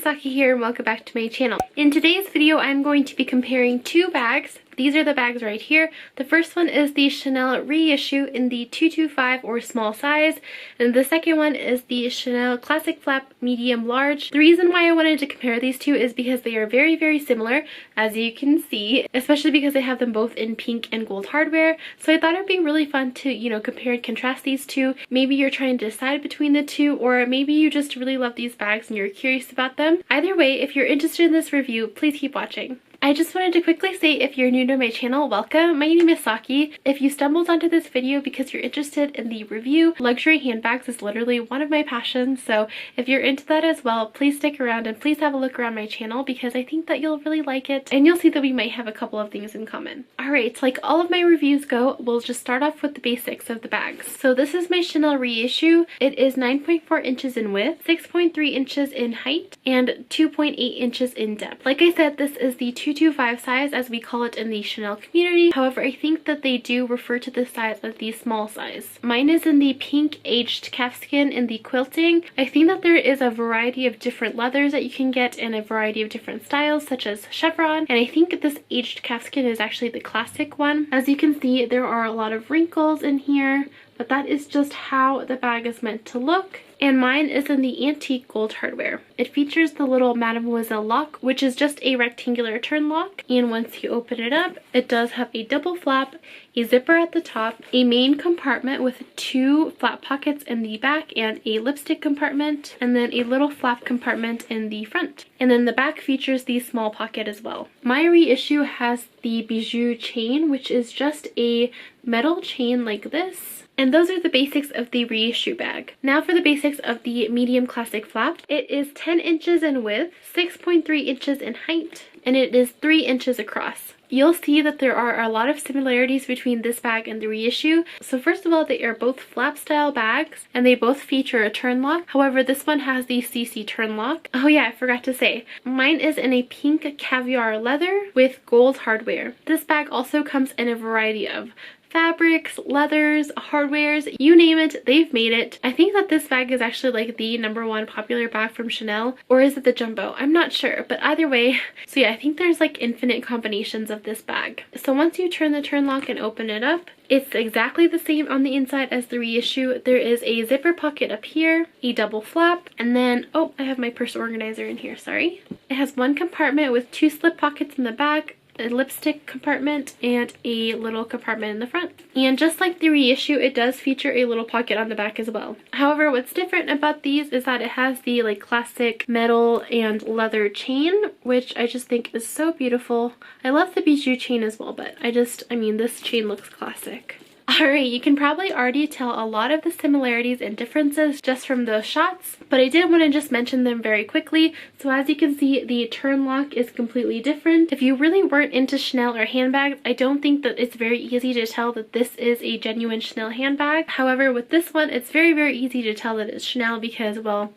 Saki here and welcome back to my channel. In today's video, I'm going to be comparing two bags. These are the bags right here. The first one is the Chanel reissue in the 225 or small size, and the second one is the Chanel Classic Flap medium large. The reason why I wanted to compare these two is because they are very, very similar, as you can see, especially because I have them both in pink and gold hardware. So I thought it'd be really fun to, compare and contrast these two. Maybe you're trying to decide between the two, or maybe you just really love these bags and you're curious about them. Either way, if you're interested in this review, please keep watching. I just wanted to quickly say, if you're new to my channel, welcome. My name is Saki. If you stumbled onto this video because you're interested in the review, luxury handbags is literally one of my passions, so if you're into that as well, please stick around and please have a look around my channel because I think that you'll really like it, and you'll see that we might have a couple of things in common. Alright, like all of my reviews go, we'll just start off with the basics of the bags. So this is my Chanel reissue. It is 9.4 inches in width, 6.3 inches in height, and 2.8 inches in depth. Like I said, this is the 225 size, as we call it in the Chanel community. However, I think that they do refer to this size as the small size. Mine is in the pink aged calfskin in the quilting. I think that there is a variety of different leathers that you can get in a variety of different styles, such as chevron, and I think this aged calfskin is actually the classic one. As you can see, there are a lot of wrinkles in here, but that is just how the bag is meant to look. And mine is in the antique gold hardware. It features the little Mademoiselle lock, which is just a rectangular turn lock. And once you open it up, it does have a double flap, a zipper at the top, a main compartment with two flap pockets in the back and a lipstick compartment, and then a little flap compartment in the front. And then the back features the small pocket as well. My reissue has the bijou chain, which is just a metal chain like this. And those are the basics of the reissue bag. Now for the basics of the medium classic flap. It is 10 inches in width, 6.3 inches in height, and it is 3 inches across. You'll see that there are a lot of similarities between this bag and the reissue. So first of all, they are both flap style bags and they both feature a turn lock. However, this one has the CC turn lock. Oh yeah, I forgot to say, mine is in a pink caviar leather with gold hardware. This bag also comes in a variety of fabrics, leathers, hardwares, you name it, they've made it. I think that this bag is actually like the #1 popular bag from Chanel, or is it the jumbo? I'm not sure, but either way. So yeah, I think there's like infinite combinations of this bag. So once you turn the turn lock and open it up, it's exactly the same on the inside as the reissue. There is a zipper pocket up here, a double flap, and then, oh, I have my purse organizer in here, sorry. It has one compartment with two slip pockets in the back, a lipstick compartment, and a little compartment in the front. And just like the reissue, it does feature a little pocket on the back as well. However, what's different about these is that it has the like classic metal and leather chain, which I just think is so beautiful. I love the bijou chain as well, but I mean, this chain looks classic. Alright, you can probably already tell a lot of the similarities and differences just from those shots, but I did want to just mention them very quickly. So as you can see, the turn lock is completely different. If you really weren't into Chanel or handbags, I don't think that it's very easy to tell that this is a genuine Chanel handbag. However, with this one, it's very, very easy to tell that it's Chanel because, well,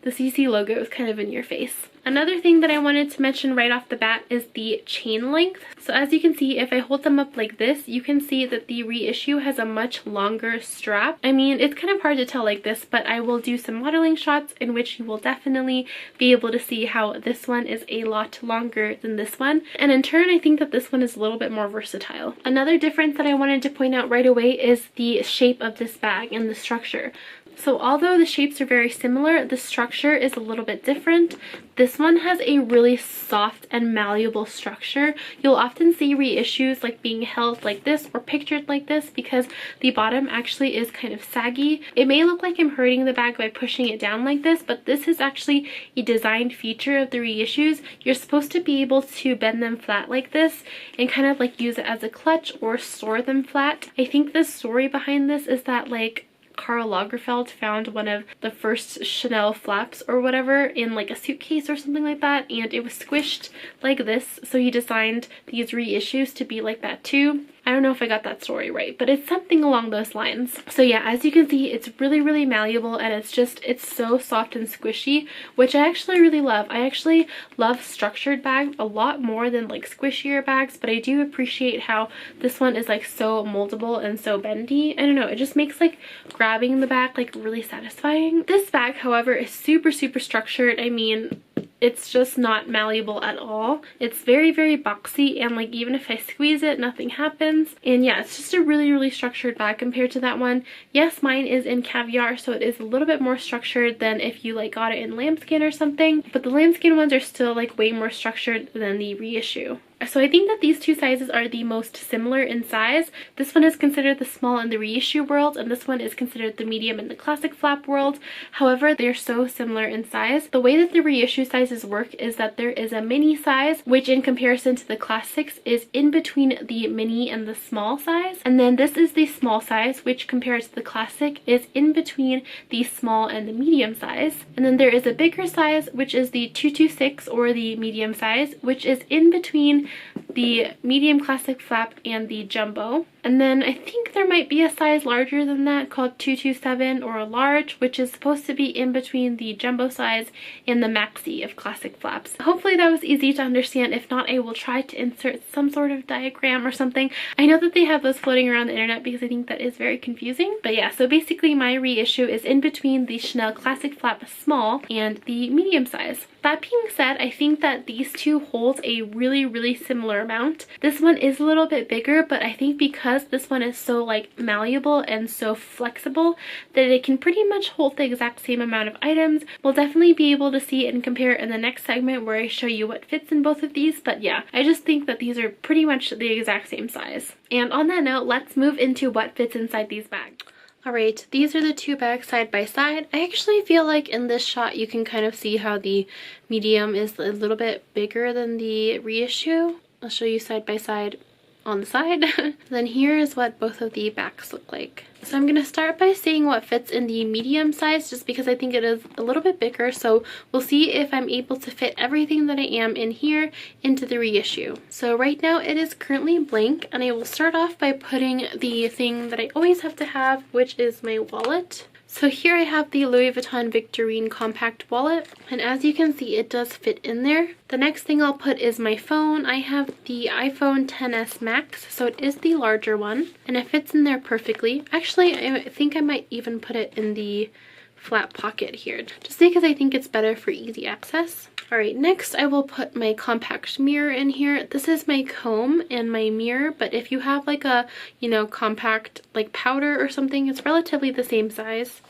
the CC logo is kind of in your face. Another thing that I wanted to mention right off the bat is the chain length. So as you can see, if I hold them up like this, you can see that the reissue has a much longer strap. I mean, it's kind of hard to tell like this, but I will do some modeling shots in which you will definitely be able to see how this one is a lot longer than this one. And in turn, I think that this one is a little bit more versatile. Another difference that I wanted to point out right away is the shape of this bag and the structure. So although the shapes are very similar, the structure is a little bit different. This one has a really soft and malleable structure. You'll often see reissues like being held like this or pictured like this because the bottom actually is kind of saggy. It may look like I'm hurting the bag by pushing it down like this, but this is actually a designed feature of the reissues. You're supposed to be able to bend them flat like this and kind of like use it as a clutch or store them flat. I think the story behind this is that like Karl Lagerfeld found one of the first Chanel flaps or whatever in like a suitcase or something like that, and it was squished like this, so he designed these reissues to be like that too. I don't know if I got that story right, but it's something along those lines. So yeah, as you can see, it's really, really malleable, and it's so soft and squishy, which I actually really love. I actually love structured bags a lot more than like squishier bags, but I do appreciate how this one is like so moldable and so bendy. I don't know, it just makes like grabbing the bag like really satisfying. This bag, however, is super, super structured. I mean, it's just not malleable at all. It's very, very boxy, and like even if I squeeze it, nothing happens. And yeah, it's just a really, really structured bag compared to that one. Yes, mine is in caviar, so it is a little bit more structured than if you like got it in lambskin or something, but the lambskin ones are still like way more structured than the reissue. So I think that these two sizes are the most similar in size. This one is considered the small in the reissue world, and this one is considered the medium in the classic flap world. However, they're so similar in size. The way that the reissue sizes work is that there is a mini size, which in comparison to the classics is in between the mini and the small size. And then this is the small size, which compared to the classic is in between the small and the medium size. And then there is a bigger size, which is the 226 or the medium size, which is in between the medium classic flap and the jumbo. And then I think there might be a size larger than that called 227 or a large, which is supposed to be in between the jumbo size and the maxi of classic flaps. Hopefully that was easy to understand. If not, I will try to insert some sort of diagram or something. I know that they have those floating around the internet because I think that is very confusing. But yeah, so basically my reissue is in between the Chanel classic flap small and the medium size. That being said, I think that these two hold a really, really similar amount. This one is a little bit bigger, but I think because this one is so like malleable and so flexible that it can pretty much hold the exact same amount of items. We'll definitely be able to see and compare in the next segment where I show you what fits in both of these. But yeah, I just think that these are pretty much the exact same size. And on that note, let's move into what fits inside these bags. Alright, these are the two bags side by side. I actually feel like in this shot you can kind of see how the medium is a little bit bigger than the reissue. I'll show you side by side on the side. Then here is what both of the backs look like. So I'm going to start by saying what fits in the medium size just because I think it is a little bit bigger. So we'll see if I'm able to fit everything that I am in here into the reissue. So right now it is currently blank, and I will start off by putting the thing that I always have to have, which is my wallet. So here I have the Louis Vuitton Victorine compact wallet, and as you can see it does fit in there. The next thing I'll put is my phone. I have the iPhone XS Max, so it is the larger one, and it fits in there perfectly. Actually, I think I might even put it in the flat pocket here, just because I think it's better for easy access. Alright, next I will put my compact mirror in here. This is my comb and my mirror, but if you have like a, you know, compact like powder or something, it's relatively the same size.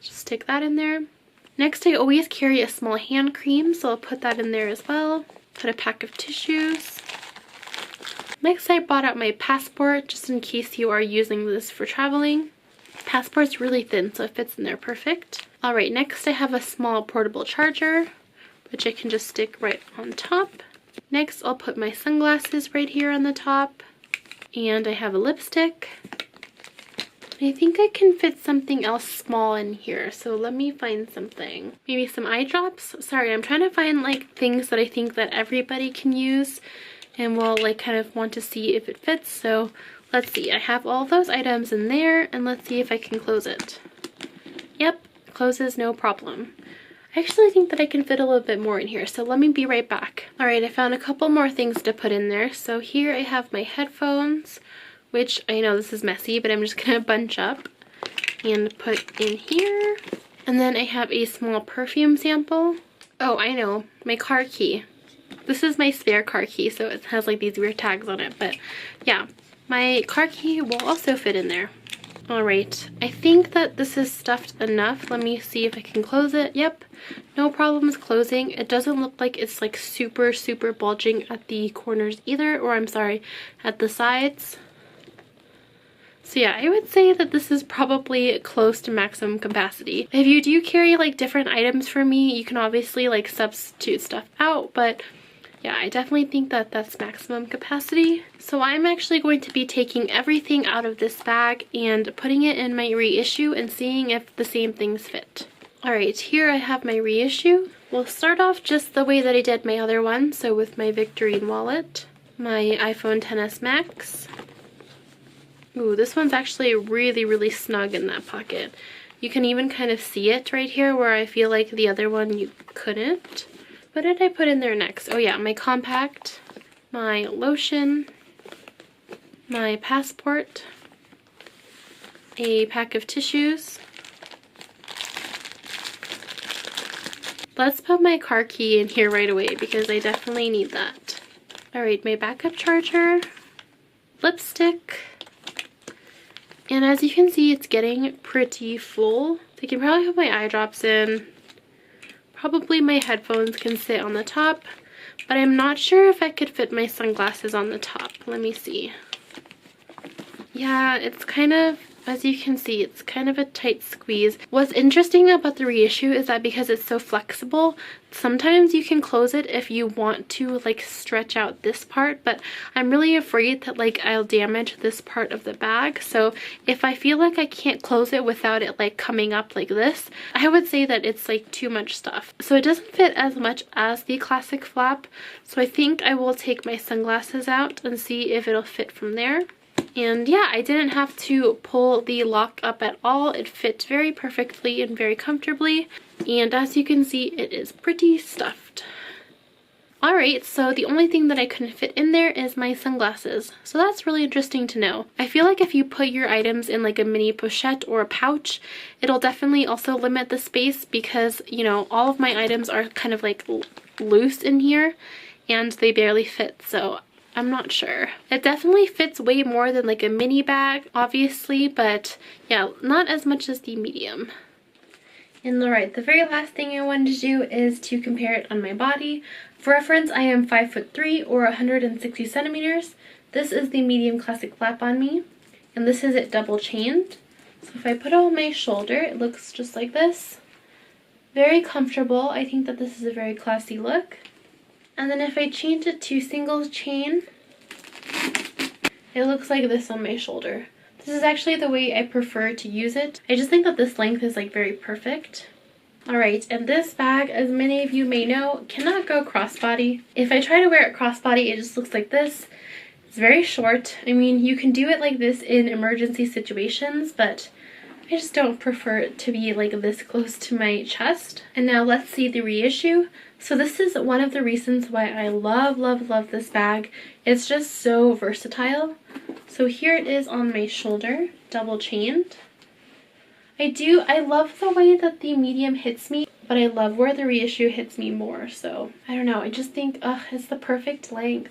Just stick that in there. Next, I always carry a small hand cream, so I'll put that in there as well. Put a pack of tissues. Next, I brought out my passport just in case you are using this for traveling. Passport's really thin, so it fits in there perfect. Alright, next I have a small portable charger, which I can just stick right on top. Next, I'll put my sunglasses right here on the top. And I have a lipstick. I think I can fit something else small in here, so let me find something. Maybe some eye drops? Sorry, I'm trying to find like things that I think that everybody can use and will like kind of want to see if it fits. So let's see, I have all those items in there, and let's see if I can close it. Yep, closes no problem. I actually think that I can fit a little bit more in here, so let me be right back. Alright, I found a couple more things to put in there. So here I have my headphones, which I know this is messy, but I'm just gonna bunch up and put in here. And then I have a small perfume sample. Oh, I know, my car key. This is my spare car key, so it has like these weird tags on it, but yeah, my car key will also fit in there. Alright, I think that this is stuffed enough. Let me see if I can close it. Yep, no problems closing. It doesn't look like it's like super, super bulging at the corners either, or I'm sorry, at the sides. So yeah, I would say that this is probably close to maximum capacity. If you do carry like different items for me, you can obviously like substitute stuff out, but yeah, I definitely think that that's maximum capacity. So I'm actually going to be taking everything out of this bag and putting it in my reissue and seeing if the same things fit. Alright, here I have my reissue. We'll start off just the way that I did my other one, so with my Victorine wallet, my iPhone XS Max. Ooh, this one's actually really, really snug in that pocket. You can even kind of see it right here where I feel like the other one you couldn't. What did I put in there next? Oh yeah, my compact, my lotion, my passport, a pack of tissues, Let's put my car key in here right away because I definitely need that. Alright, my backup charger, lipstick, and as you can see, it's getting pretty full. I can probably put my eye drops in. Probably my headphones can sit on the top, but I'm not sure if I could fit my sunglasses on the top. Let me see. Yeah, it's kind of, as you can see, it's kind of a tight squeeze. What's interesting about the reissue is that because it's so flexible, sometimes you can close it if you want to like stretch out this part, but I'm really afraid that like I'll damage this part of the bag. So if I feel like I can't close it without it like coming up like this, I would say that it's like too much stuff. So it doesn't fit as much as the classic flap. So I think I will take my sunglasses out and see if it'll fit from there. And yeah, I didn't have to pull the lock up at all. It fits very perfectly and very comfortably. And as you can see, it is pretty stuffed. Alright, so the only thing that I couldn't fit in there is my sunglasses. So that's really interesting to know. I feel like if you put your items in like a mini pochette or a pouch, it'll definitely also limit the space because, you know, all of my items are kind of like loose in here and they barely fit. So I'm not sure. It definitely fits way more than like a mini bag, obviously, but yeah, not as much as the medium. And alright, the very last thing I wanted to do is to compare it on my body. For reference, I am 5'3" or 160 centimeters. This is the medium classic flap on me, and this is it double chained. So if I put it on my shoulder, it looks just like this. Very comfortable. I think that this is a very classy look. And then if I change it to single chain, it looks like this on my shoulder. This is actually the way I prefer to use it. I just think that this length is like very perfect. Alright, and this bag, as many of you may know, cannot go crossbody. If I try to wear it crossbody, it just looks like this. It's very short. I mean, you can do it like this in emergency situations, but I just don't prefer it to be like this close to my chest. And now let's see the reissue. So this is one of the reasons why I love this bag. It's just so versatile. So here it is on my shoulder, double chained. I love the way that the medium hits me, but I love where the reissue hits me more. So I don't know, I just think, it's the perfect length.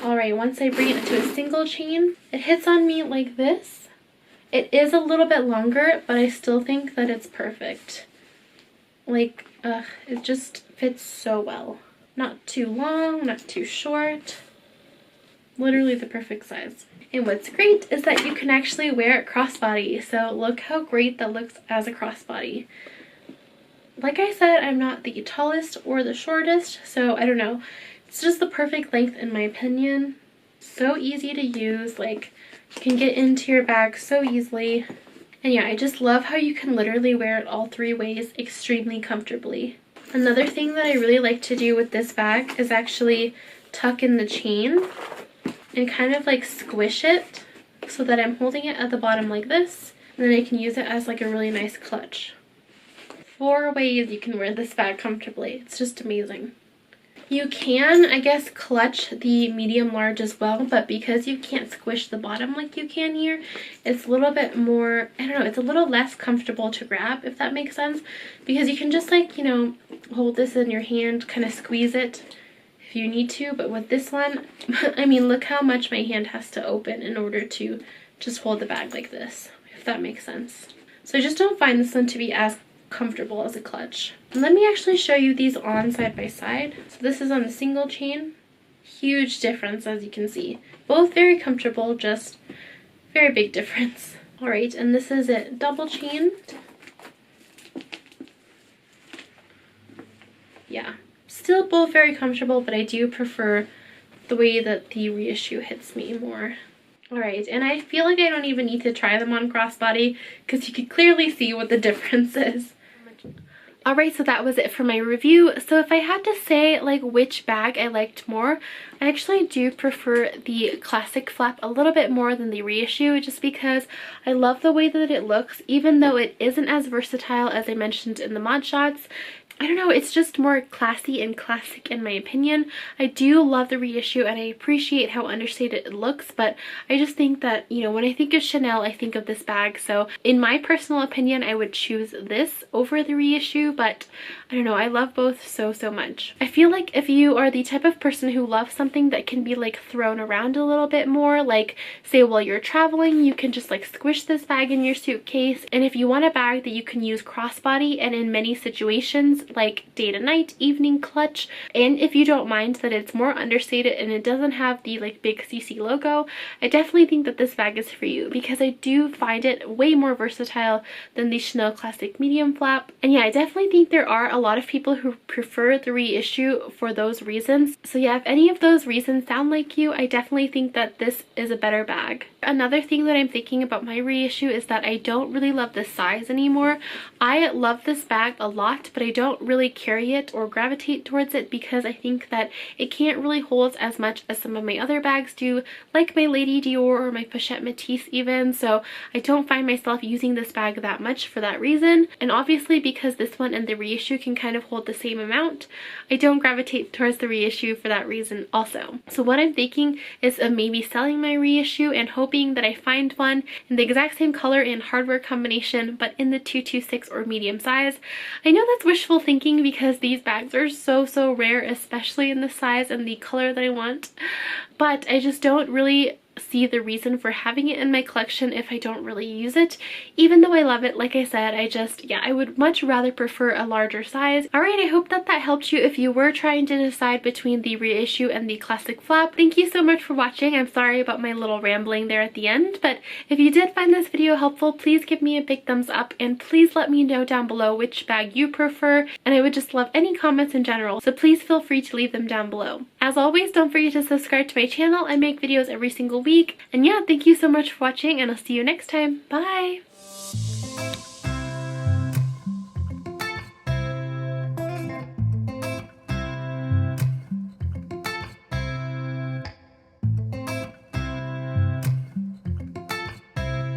Alright, once I bring it to a single chain, it hits on me like this. It is a little bit longer, but I still think that it's perfect. Like, it just fits so well. Not too long, not too short. Literally the perfect size. And what's great is that you can actually wear it crossbody. So look how great that looks as a crossbody. Like I said, I'm not the tallest or the shortest, so I don't know. It's just the perfect length in my opinion. So easy to use, like you can get into your bag so easily. And yeah, I just love how you can literally wear it all three ways extremely comfortably. Another thing that I really like to do with this bag is actually tuck in the chain and kind of like squish it so that I'm holding it at the bottom like this, and then I can use it as like a really nice clutch. 4 ways you can wear this bag comfortably. It's just amazing. You can, I guess, clutch the medium large as well, but because you can't squish the bottom like you can here, it's a little bit more, I don't know, it's a little less comfortable to grab, if that makes sense, because you can just like, you know, hold this in your hand, kind of squeeze it if you need to, but with this one, I mean, look how much my hand has to open in order to just hold the bag like this, if that makes sense. So I just don't find this one to be as comfortable as a clutch. And let me actually show you these on side by side. So this is on the single chain. Huge difference, as you can see. Both very comfortable, just very big difference. Alright, and this is it double chained. Yeah, still both very comfortable, but I do prefer the way that the reissue hits me more. Alright, and I feel like I don't even need to try them on crossbody because you can clearly see what the difference is. Alright, so that was it for my review. So if I had to say like which bag I liked more, I actually do prefer the classic flap a little bit more than the reissue, just because I love the way that it looks, even though it isn't as versatile as I mentioned in the mod shots. I don't know, it's just more classy and classic in my opinion. I do love the reissue and I appreciate how understated it looks, but I just think that, you know, when I think of Chanel, I think of this bag. So in my personal opinion, I would choose this over the reissue, but I don't know, I love both so much. I feel like if you are the type of person who loves something that can be like thrown around a little bit more, like say while you're traveling, you can just like squish this bag in your suitcase. And if you want a bag that you can use crossbody and in many situations, like day to night, evening clutch, and if you don't mind that it's more understated and it doesn't have the like big CC logo, I definitely think that this bag is for you because I do find it way more versatile than the Chanel Classic medium flap. And yeah, I definitely think there are a lot of people who prefer the reissue for those reasons. So yeah, if any of those reasons sound like you, I definitely think that this is a better bag. Another thing that I'm thinking about my reissue is that I don't really love the size anymore. I love this bag a lot, but I don't really carry it or gravitate towards it because I think that it can't really hold as much as some of my other bags do, like my Lady Dior or my Pochette Métis even, so I don't find myself using this bag that much for that reason. And obviously because this one and the reissue can kind of hold the same amount, I don't gravitate towards the reissue for that reason also. So what I'm thinking is of maybe selling my reissue and hoping that I find one in the exact same color and hardware combination but in the 226 or medium size. I know that's wishful thinking because these bags are so rare, especially in the size and the color that I want, but I just don't really see the reason for having it in my collection if I don't really use it. Even though I love it, like I said, I would much rather prefer a larger size. Alright, I hope that helped you if you were trying to decide between the reissue and the classic flap. Thank you so much for watching. I'm sorry about my little rambling there at the end, but if you did find this video helpful, please give me a big thumbs up and please let me know down below which bag you prefer, and I would just love any comments in general, so please feel free to leave them down below. As always, don't forget to subscribe to my channel. I make videos every single week. And yeah, thank you so much for watching and I'll see you next time. Bye!